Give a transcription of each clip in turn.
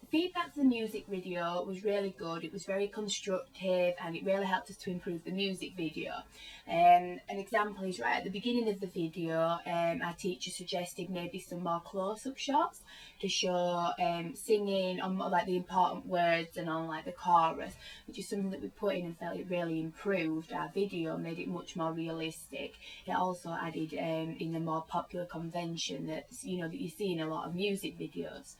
Feedback for the music video was really good. It was very constructive and it really helped us to improve the music video. An example is right at the beginning of the video, our teacher suggested maybe some more close-up shots to show singing on more like the important words and on like the chorus, which is something that we put in and felt it really improved our video, made it much more realistic. It also added in the more popular convention that's that you see in a lot of music videos.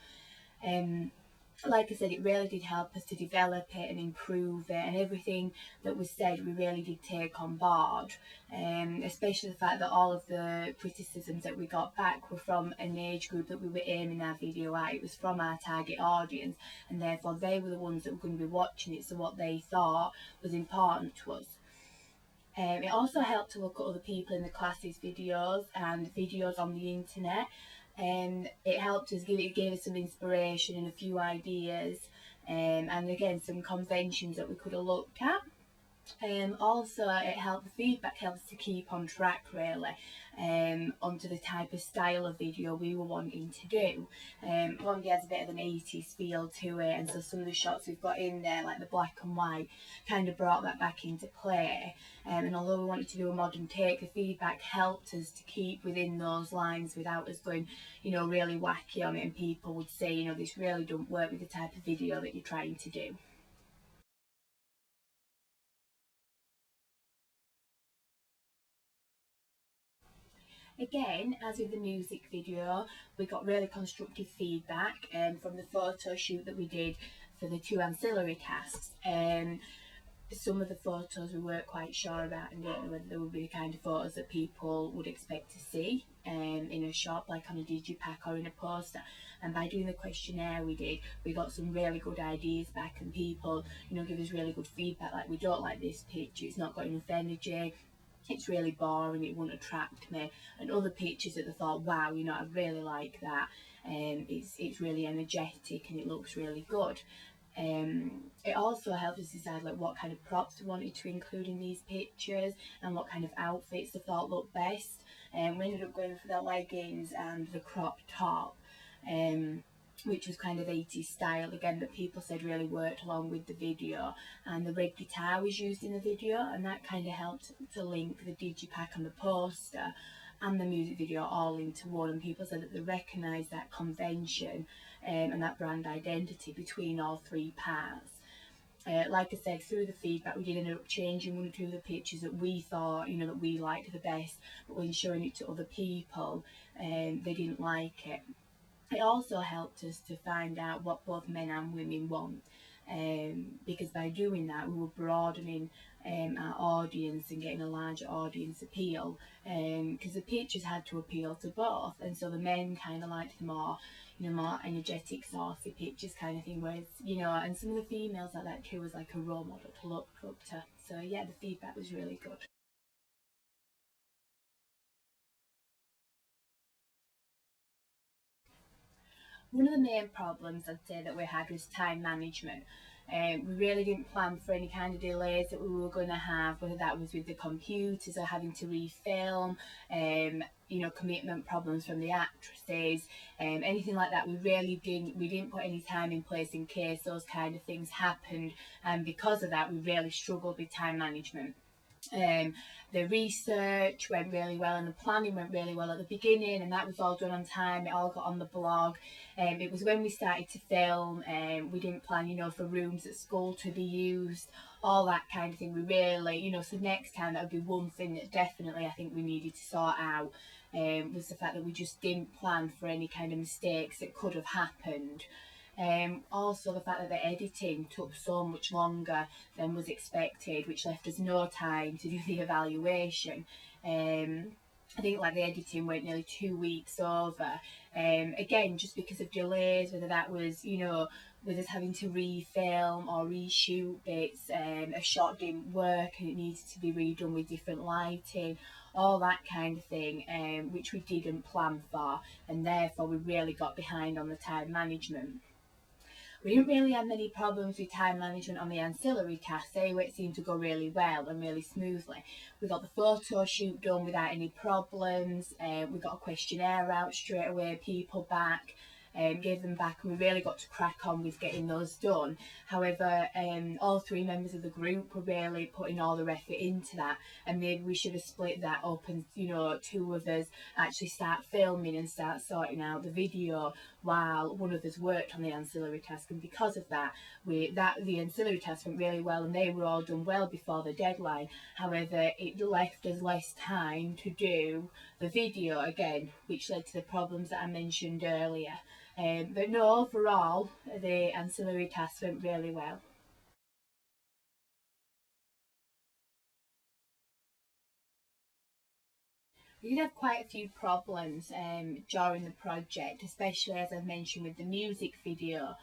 Like I said, it really did help us to develop it and improve it, and everything that was said we really did take on board, especially the fact that all of the criticisms that we got back were from an age group that we were aiming our video at. It was from our target audience, and therefore they were the ones that were going to be watching it, so what they thought was important to us. It also helped to look at other people in the class's videos and videos on the internet. It helped us, it gave us some inspiration and a few ideas, and again some conventions that we could have looked at. Also, the feedback helps to keep on track really onto the type of style of video we were wanting to do. Blondie has a bit of an 80s feel to it, and so some of the shots we've got in there, like the black and white, kind of brought that back into play. And although we wanted to do a modern take, the feedback helped us to keep within those lines without us going, really wacky on it, and people would say, this really don't work with the type of video that you're trying to do. Again, as with the music video, we got really constructive feedback from the photo shoot that we did for the 2 ancillary tasks. Some of the photos we weren't quite sure about and didn't know whether they would be the kind of photos that people would expect to see in a shop, like on a digipack or in a poster. And by doing the questionnaire we got some really good ideas back, and people, give us really good feedback, like, we don't like this picture, it's not got enough energy, it's really boring, it won't attract me. And other pictures that they thought, wow, I really like that, it's really energetic and it looks really good. It also helped us decide like what kind of props we wanted to include in these pictures and what kind of outfits they thought looked best. We ended up going for the leggings and the crop top, which was kind of 80s style again, that people said really worked along with the video. And the red guitar was used in the video, and that kind of helped to link the digipack and the poster and the music video all into one, and people said that they recognised that convention and that brand identity between all 3 parts. Like I said, through the feedback we did end up changing 1 or 2 of the pictures that we thought, that we liked the best, but when showing it to other people, they didn't like it. It also helped us to find out what both men and women want, because by doing that we were broadening our audience and getting a larger audience appeal, because the pictures had to appeal to both, and so the men kind of liked the more energetic, saucy pictures kind of thing, whereas, and some of the females like that too, was like a role model to look up to. So yeah, the feedback was really good. One of the main problems I'd say that we had was time management. We really didn't plan for any kind of delays that we were going to have, whether that was with the computers or having to refilm, commitment problems from the actresses, anything like that. We didn't put any time in place in case those kind of things happened, and because of that we really struggled with time management. Um, the research went really well and the planning went really well at the beginning, and that was all done on time. It all got on the blog. It was when we started to film, we didn't plan, for rooms at school to be used, all that kind of thing. We really, so next time that would be one thing that definitely I think we needed to sort out, was the fact that we just didn't plan for any kind of mistakes that could have happened. Also, the fact that the editing took so much longer than was expected, which left us no time to do the evaluation. I think like the editing went nearly 2 weeks over. Again, just because of delays, whether that was, with us having to refilm or reshoot bits, a shot didn't work and it needed to be redone with different lighting, all that kind of thing, which we didn't plan for, and therefore we really got behind on the time management. We didn't really have many problems with time management on the ancillary tasks. It seemed to go really well and really smoothly. We got the photo shoot done without any problems. We got a questionnaire out straight away, people back. gave them back, and we really got to crack on with getting those done. However, all three members of the group were really putting all their effort into that, and maybe we should have split that up, and two of us actually start filming and start sorting out the video while one of us worked on the ancillary task. And because of that, the ancillary task went really well, and they were all done well before the deadline. However, it left us less time to do the video again, which led to the problems that I mentioned earlier. But no, overall, the ancillary tasks went really well. We did have quite a few problems during the project, especially as I've mentioned with the music video.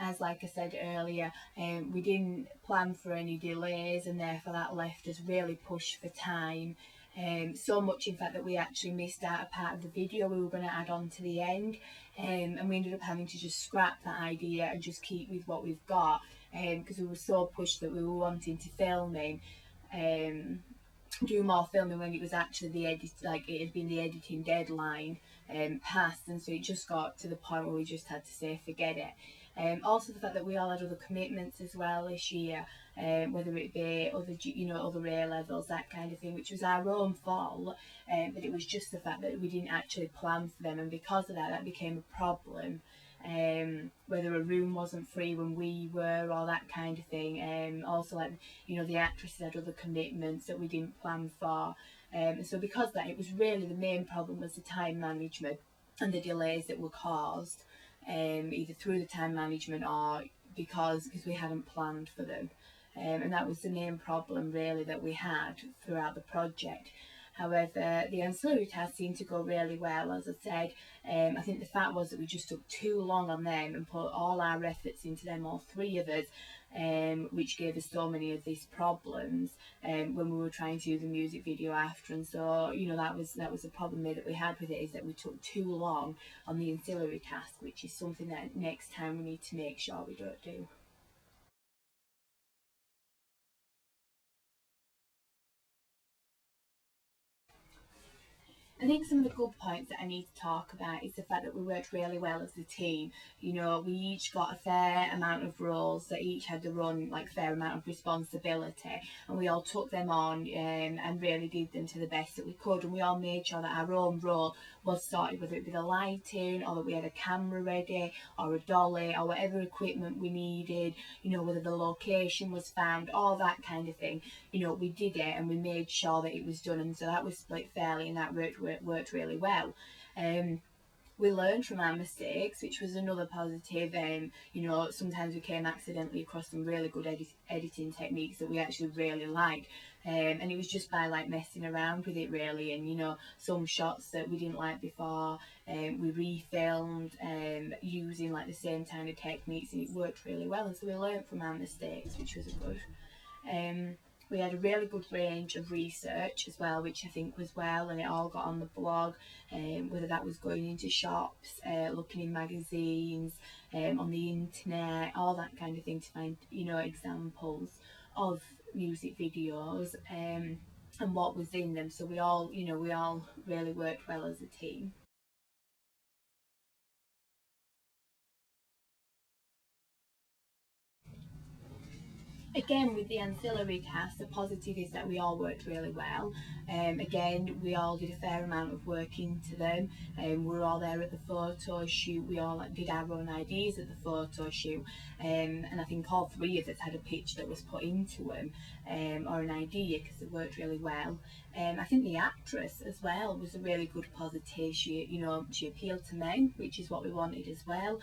As like I said earlier, we didn't plan for any delays, and therefore that left us really pushed for time. So much in fact that we actually missed out a part of the video we were going to add on to the end, and we ended up having to just scrap that idea and just keep with what we've got, because we were so pushed that we were wanting to film in. Do more filming when it was actually it had been the editing deadline passed, and so it just got to the point where we just had to say forget it. Also the fact that we all had other commitments as well this year, whether it be other A levels, that kind of thing, which was our own fault, but it was just the fact that we didn't actually plan for them, and because of that, that became a problem. Whether a room wasn't free when we were, or that kind of thing. Also, like the actresses had other commitments that we didn't plan for. So because of that, it was really the main problem was the time management and the delays that were caused, either through the time management or because we hadn't planned for them. And that was the main problem really that we had throughout the project. However, the ancillary tasks seemed to go really well, as I said. I think the fact was that we just took too long on them and put all our efforts into them, all three of us, which gave us so many of these problems when we were trying to do the music video after. And so, that was the problem that we had with it, is that we took too long on the ancillary task, which is something that next time we need to make sure we don't do. I think some of the good points that I need to talk about is the fact that we worked really well as a team. We each got a fair amount of roles that each had their own fair amount of responsibility, and we all took them on and really did them to the best that we could. And we all made sure that our own role was sorted, whether it be the lighting, or that we had a camera ready, or a dolly, or whatever equipment we needed. Whether the location was found, all that kind of thing. We did it, and we made sure that it was done, and so that was split fairly, and that worked really well. We learned from our mistakes, which was another positive. Sometimes we came accidentally across some really good editing techniques that we actually really liked. And it was just by messing around with it really, and some shots that we didn't like before, we refilmed using the same kind of techniques, and it worked really well. And so we learned from our mistakes, which was good. Um, we had a really good range of research as well, which I think was well, and it all got on the blog, whether that was going into shops, looking in magazines, on the internet, all that kind of thing, to find examples of music videos, and what was in them. So we all really worked well as a team. Again, with the ancillary tasks, the positive is that we all worked really well. Again, we all did a fair amount of work into them. We were all there at the photo shoot. We all did our own ideas at the photo shoot. And I think all three of us had a pitch that was put into them, or an idea, because it worked really well. I think the actress as well was a really good positive. She appealed to men, which is what we wanted as well.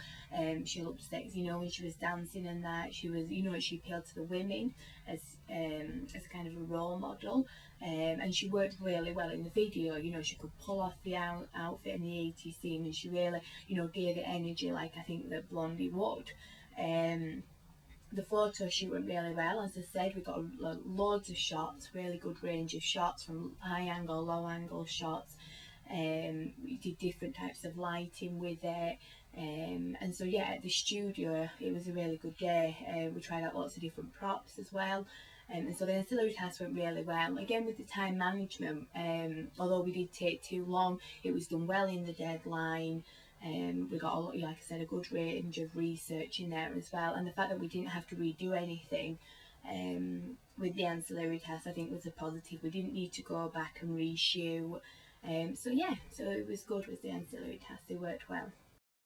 She looked sexy, when she was dancing, and that she was, she appealed to the women as kind of a role model. And she worked really well in the video. She could pull off the outfit in the 80s scene, and she really, gave it energy like I think that Blondie would. The photo shoot went really well. As I said, we got loads of shots, really good range of shots, from high angle, low angle shots. We did different types of lighting with it. And so yeah, at the studio it was a really good day. We tried out lots of different props as well. And so the ancillary tasks went really well. Again, with the time management, although we did take too long, it was done well in the deadline. We got, like I said, a good range of research in there as well, and the fact that we didn't have to redo anything with the ancillary test, I think was a positive. We didn't need to go back and reshoot. So yeah, so it was good with the ancillary test. They worked well.